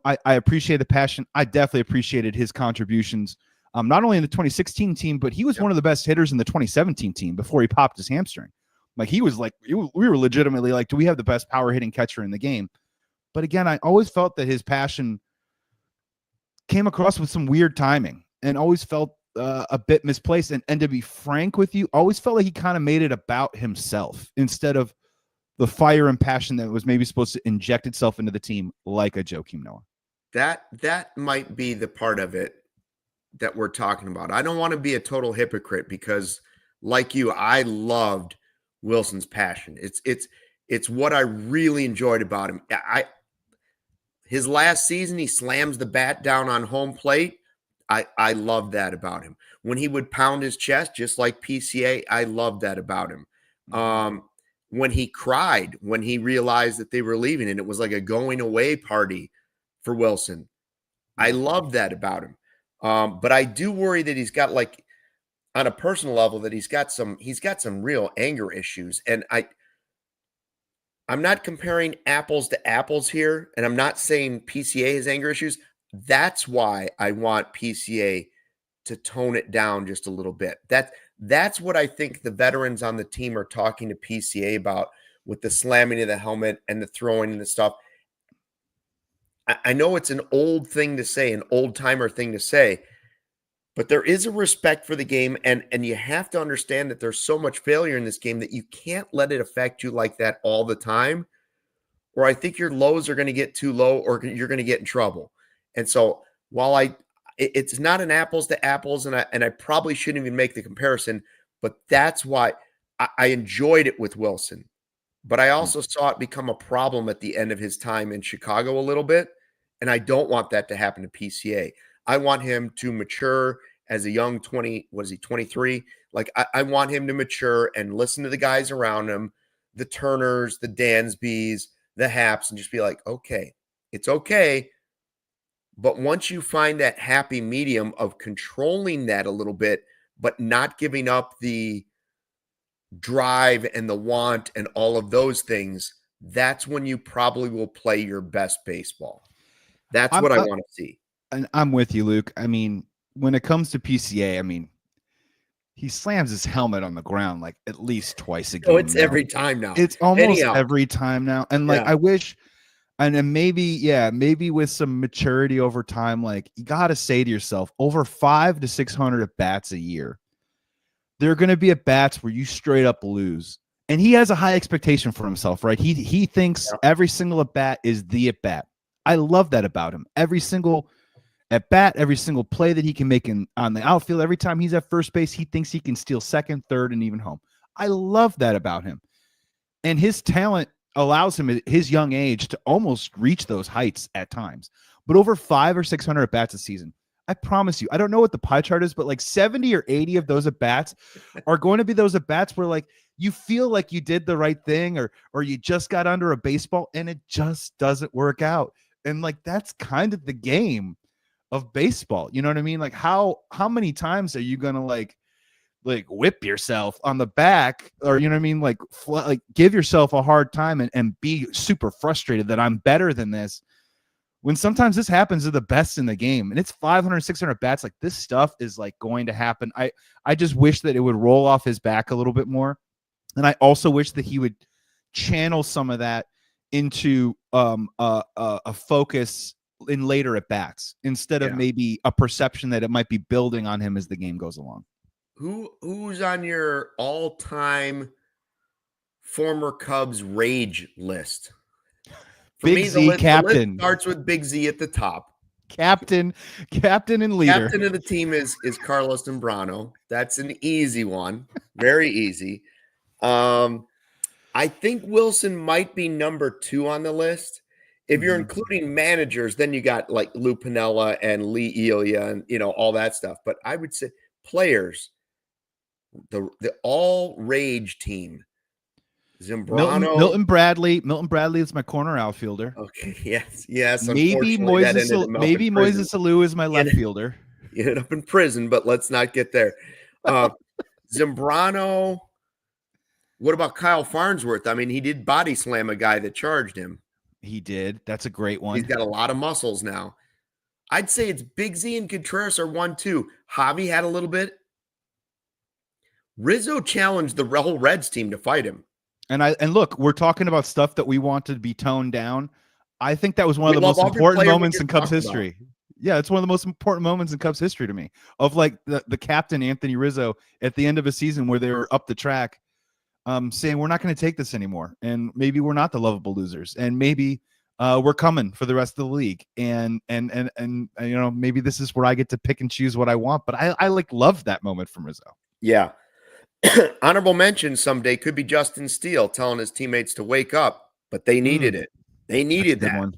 I appreciate the passion. I definitely appreciated his contributions, not only in the 2016 team, but he was one of the best hitters in the 2017 team before he popped his hamstring. Like, he was like, we were legitimately like, do we have the best power hitting catcher in the game? But again, I always felt that his passion came across with some weird timing and always felt a bit misplaced. And to be frank with you, always felt like he kind of made it about himself instead of the fire and passion that was maybe supposed to inject itself into the team like a Joakim Noah. That might be the part of it that we're talking about. I don't want to be a total hypocrite because, like you, I loved Willson's passion. It's what I really enjoyed about him. His last season, he slams the bat down on home plate. I love that about him. When he would pound his chest, just like PCA, I love that about him. When he cried, when he realized that they were leaving, and it was like a going away party for Willson, I love that about him. But I do worry that he's got, like, on a personal level, that he's got some real anger issues. And I'm not comparing apples to apples here, and I'm not saying PCA has anger issues. That's why I want PCA to tone it down just a little bit. That's what I think the veterans on the team are talking to PCA about with the slamming of the helmet and the throwing and the stuff. I know it's an old thing to say, an old-timer thing to say, but there is a respect for the game, and you have to understand that there's so much failure in this game that you can't let it affect you like that all the time, or I think your lows are going to get too low or you're going to get in trouble. And so while it's not an apples to apples, and I probably shouldn't even make the comparison, but that's why I enjoyed it with Willson. But I also saw it become a problem at the end of his time in Chicago a little bit, and I don't want that to happen to PCA. I want him to mature as a young 23? Like, I want him to mature and listen to the guys around him, the Turners, the Dansbys, the Haps, and just be like, okay, it's okay. But once you find that happy medium of controlling that a little bit, but not giving up the drive and the want and all of those things, that's when you probably will play your best baseball. That's what I want to see. And I'm with you, Luke. I mean, when it comes to PCA, I mean, he slams his helmet on the ground like at least twice a game. Oh, it's every time now. It's almost every time now. And like, Yeah. I wish, and then maybe with some maturity over time, like, you got to say to yourself, over 500 to 600 at bats a year, there are going to be at bats where you straight up lose. And he has a high expectation for himself, right? He thinks every single at bat is the at bat. I love that about him. Every single at bat, every single play that he can make on the outfield, every time he's at first base, he thinks he can steal second, third, and even home. I love that about him. And his talent allows him at his young age to almost reach those heights at times. But over 500 or 600 at bats a season, I promise you, I don't know what the pie chart is, but like 70 or 80 of those at bats are going to be those at bats where, like, you feel like you did the right thing, or you just got under a baseball and it just doesn't work out. And like, that's kind of the game of baseball. You know what I mean? Like, how many times are you going to like whip yourself on the back, or, you know what I mean? Like give yourself a hard time and be super frustrated that I'm better than this, when sometimes this happens to the best in the game, and it's 500, 600 bats. Like, this stuff is like going to happen. I just wish that it would roll off his back a little bit more. And I also wish that he would channel some of that into a focus in later at bats, instead of maybe a perception that it might be building on him as the game goes along. Who's on your all-time former Cubs rage list? For Big me, Z, the captain. list starts with Big Z at the top. Captain and leader. Captain of the team is Carlos Zambrano. That's an easy one. Very easy. I think Willson might be number 2 on the list. If you're including managers, then you got like Lou Piniella and Lee Elia and, you know, all that stuff. But I would say players, the all rage team. Zambrano, Milton Bradley is my corner outfielder. Okay, yes. Maybe Moises Alou is my left fielder. He ended up in prison, but let's not get there. Zambrano. What about Kyle Farnsworth? I mean, he did body slam a guy that charged him. He did. That's a great one. He's got a lot of muscles now. I'd say it's Big Z and Contreras are 1-2. Javi had a little bit. Rizzo challenged the whole Reds team to fight him. And look, we're talking about stuff that we want to be toned down. I think that was one of the most important moments in Cubs history. Yeah, it's one of the most important moments in Cubs history to me. Of like the captain Anthony Rizzo at the end of a season where they were up the track, saying we're not going to take this anymore, and maybe we're not the lovable losers, and maybe we're coming for the rest of the league, and maybe this is where I get to pick and choose what I want. But I like love that moment from Rizzo. Yeah. Honorable mention someday could be Justin Steele telling his teammates to wake up, but they needed it. They needed that. One.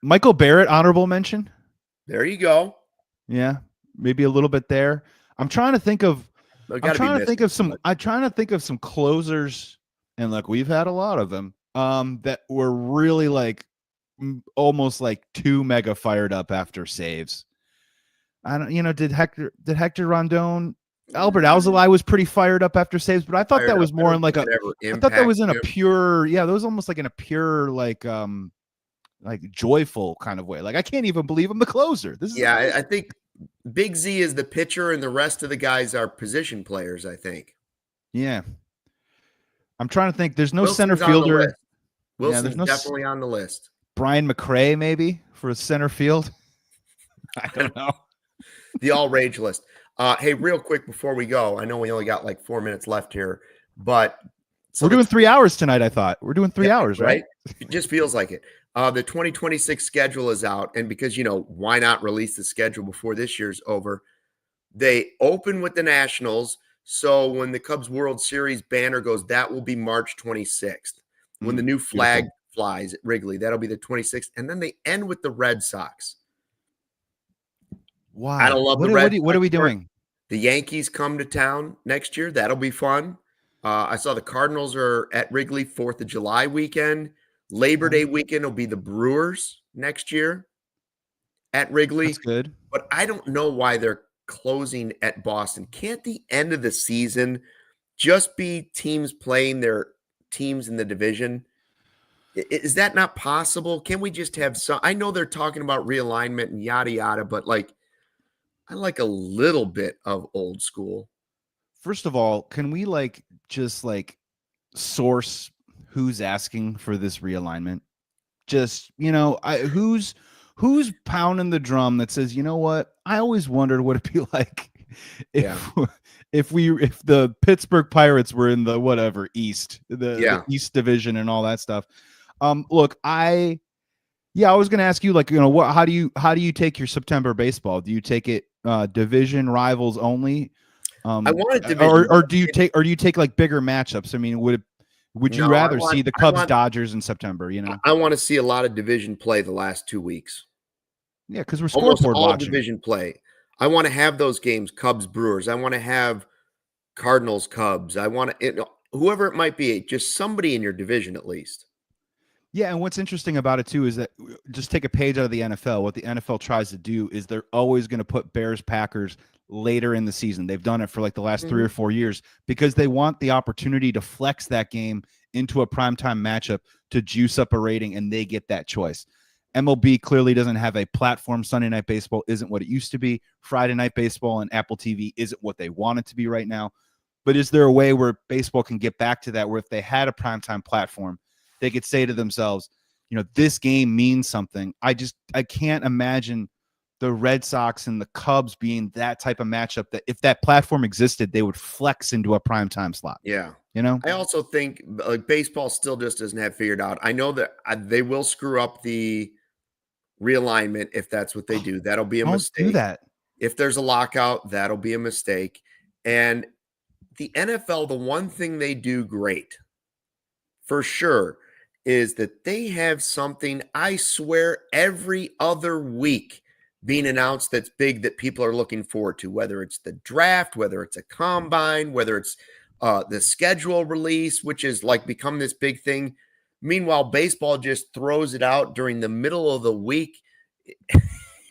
Michael Barrett, honorable mention. There you go. Yeah, maybe a little bit there. I'm trying to think of some closers, and look, we've had a lot of them that were really like almost like too mega fired up after saves. I don't, did Hector Rondon, Albert Alzolay was pretty fired up after saves, but I thought that was more in like I thought that was in a pure, that was almost like in a pure like joyful kind of way. Like I can't even believe I'm the closer. This is I think Big Z is the pitcher and the rest of the guys are position players, I think. Yeah. I'm trying to think. There's no center fielder. Wilson's definitely on the list. Brian McRae, maybe, for a center field. I don't know. The all rage list. Hey, real quick before we go, I know we only got like 4 minutes left here, but we're doing 3 hours tonight. I thought we're doing 3 hours, right? It just feels like it. The 2026 schedule is out, and because, why not release the schedule before this year's over? They open with the Nationals, so when the Cubs World Series banner goes, that will be March 26th. When the new flag flies at Wrigley, that'll be the 26th, and then they end with the Red Sox. Wow. I don't love the Red Sox. What are we doing? The Yankees come to town next year. That'll be fun. I saw the Cardinals are at Wrigley 4th of July weekend. Labor Day weekend will be the Brewers next year at Wrigley. That's good. But I don't know why they're closing at Boston. Can't the end of the season just be teams playing their teams in the division? Is that not possible? Can we just have some? I know they're talking about realignment and yada, yada, but I like a little bit of old school. First of all, can we just source who's asking for this realignment? Just, who's pounding the drum that says, you know what? I always wondered what it'd be like if the Pittsburgh Pirates were in the whatever East, the East Division and all that stuff. Look, I was going to ask you, how do you take your September baseball? Do you take it division rivals only? I want it division, or do you take like bigger matchups? I mean, would you rather see the Cubs Dodgers in September? I want to see a lot of division play the last 2 weeks. Yeah, because we're almost scoreboard all watching. Division play. I want to have those games, Cubs Brewers. I want to have Cardinals Cubs. I want to whoever it might be, just somebody in your division at least. Yeah, and what's interesting about it too is that just take a page out of the NFL. What the NFL tries to do is they're always going to put Bears Packers later in the season. They've done it for like the last 3 or 4 years because they want the opportunity to flex that game into a primetime matchup to juice up a rating, and they get that choice. MLB clearly doesn't have a platform. Sunday Night Baseball isn't what it used to be. Friday Night Baseball and Apple TV isn't what they want it to be right now. But is there a way where baseball can get back to that, where if they had a primetime platform, they could say to themselves, this game means something. I can't imagine the Red Sox and the Cubs being that type of matchup that if that platform existed, they would flex into a primetime slot. Yeah. I also think baseball still just doesn't have figured out. I know that they will screw up the realignment if that's what they do. That'll be a mistake. Do that. If there's a lockout, that'll be a mistake. And the NFL, the one thing they do great for sure is that they have something, I swear, every other week being announced that's big that people are looking forward to, whether it's the draft, whether it's a combine, whether it's the schedule release, which is become this big thing. Meanwhile, baseball just throws it out during the middle of the week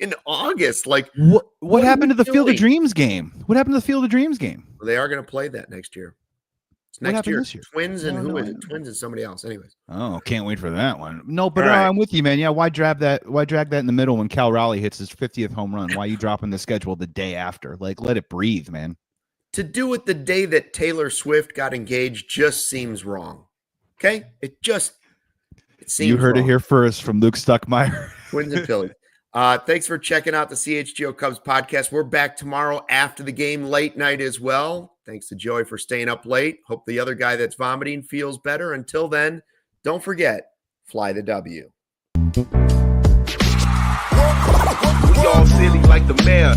in August. What happened to the Field of Dreams game? What happened to the Field of Dreams game? They are going to play that next year. It's next year. Twins and who is it? Twins and somebody else. Anyways. Oh, can't wait for that one. No, but I'm with you, man. Yeah, why drag that in the middle when Cal Raleigh hits his 50th home run? Why are you dropping the schedule the day after? Let it breathe, man. To do it the day that Taylor Swift got engaged just seems wrong. Okay? It seems You heard wrong. it here first from Luke Stuckmeyer. Twins and Phillies. Thanks for checking out the CHGO Cubs podcast. We're back tomorrow after the game, late night as well. Thanks to Joey for staying up late. Hope the other guy that's vomiting feels better. Until then, don't forget, fly the W. We all silly like the mayor.